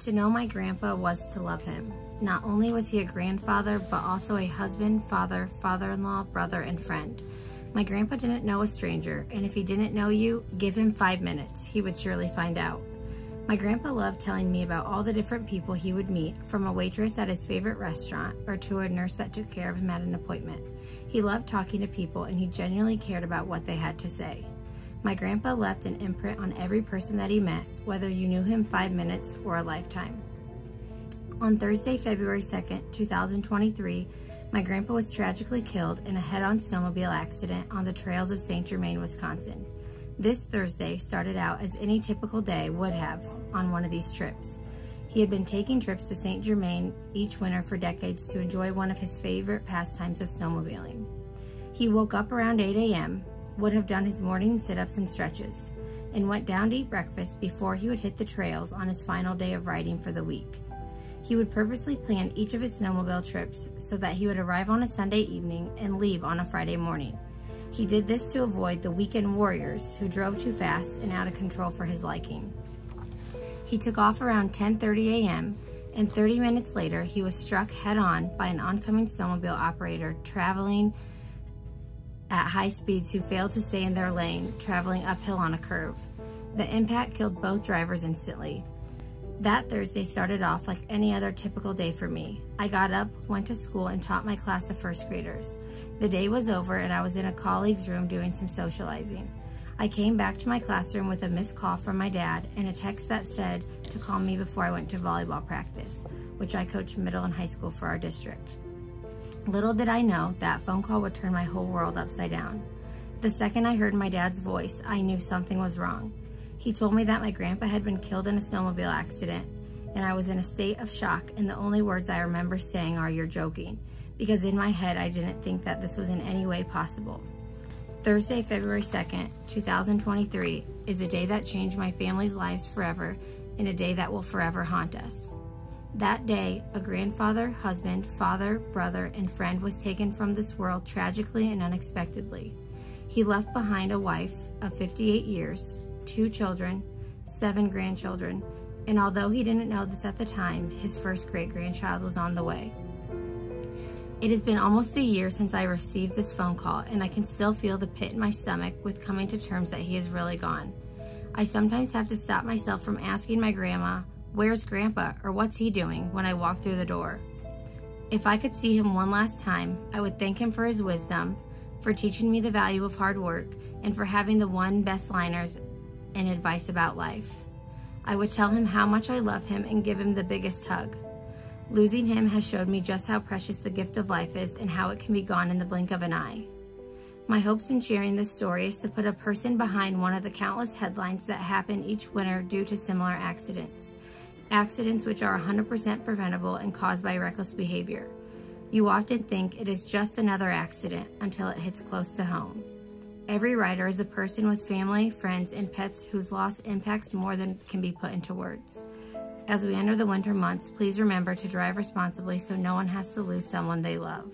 To know my grandpa was to love him. Not only was he a grandfather, but also a husband, father, father-in-law, brother, and friend. My grandpa didn't know a stranger, and if he didn't know you, give him 5 minutes. He would surely find out. My grandpa loved telling me about all the different people he would meet, from a waitress at his favorite restaurant or to a nurse that took care of him at an appointment. He loved talking to people, and he genuinely cared about what they had to say. My grandpa left an imprint on every person that he met, whether you knew him 5 minutes or a lifetime. On Thursday, February 2nd, 2023, my grandpa was tragically killed in a head-on snowmobile accident on the trails of St. Germain, Wisconsin. This Thursday started out as any typical day would have on one of these trips. He had been taking trips to St. Germain each winter for decades to enjoy one of his favorite pastimes of snowmobiling. He woke up around 8 a.m., would have done his morning sit-ups and stretches, and went down to eat breakfast before he would hit the trails on his final day of riding for the week. He would purposely plan each of his snowmobile trips so that he would arrive on a Sunday evening and leave on a Friday morning. He did this to avoid the weekend warriors who drove too fast and out of control for his liking. He took off around 10:30 a.m., and 30 minutes later, he was struck head-on by an oncoming snowmobile operator traveling at high speeds who failed to stay in their lane, traveling uphill on a curve. The impact killed both drivers instantly. That Thursday started off like any other typical day for me. I got up, went to school, and taught my class of first graders. The day was over and I was in a colleague's room doing some socializing. I came back to my classroom with a missed call from my dad and a text that said to call me before I went to volleyball practice, which I coached middle and high school for our district. Little did I know that phone call would turn my whole world upside down. The second I heard my dad's voice, I knew something was wrong. He told me that my grandpa had been killed in a snowmobile accident, and I was in a state of shock, and the only words I remember saying are, "You're joking," because in my head I didn't think that this was in any way possible. Thursday, February 2nd, 2023 is a day that changed my family's lives forever, and a day that will forever haunt us. That day, a grandfather, husband, father, brother, and friend was taken from this world tragically and unexpectedly. He left behind a wife of 58 years, 2 children, 7 grandchildren, and although he didn't know this at the time, his first great-grandchild was on the way. It has been almost a year since I received this phone call, and I can still feel the pit in my stomach with coming to terms that he is really gone. I sometimes have to stop myself from asking my grandma, "Where's Grandpa?" or "What's he doing?" when I walk through the door. If I could see him one last time, I would thank him for his wisdom, for teaching me the value of hard work, and for having the one best liners and advice about life. I would tell him how much I love him and give him the biggest hug. Losing him has showed me just how precious the gift of life is and how it can be gone in the blink of an eye. My hopes in sharing this story is to put a person behind one of the countless headlines that happen each winter due to similar accidents. Accidents which are 100% preventable and caused by reckless behavior. You often think it is just another accident until it hits close to home. Every rider is a person with family, friends, and pets whose loss impacts more than can be put into words. As we enter the winter months, please remember to drive responsibly so no one has to lose someone they love.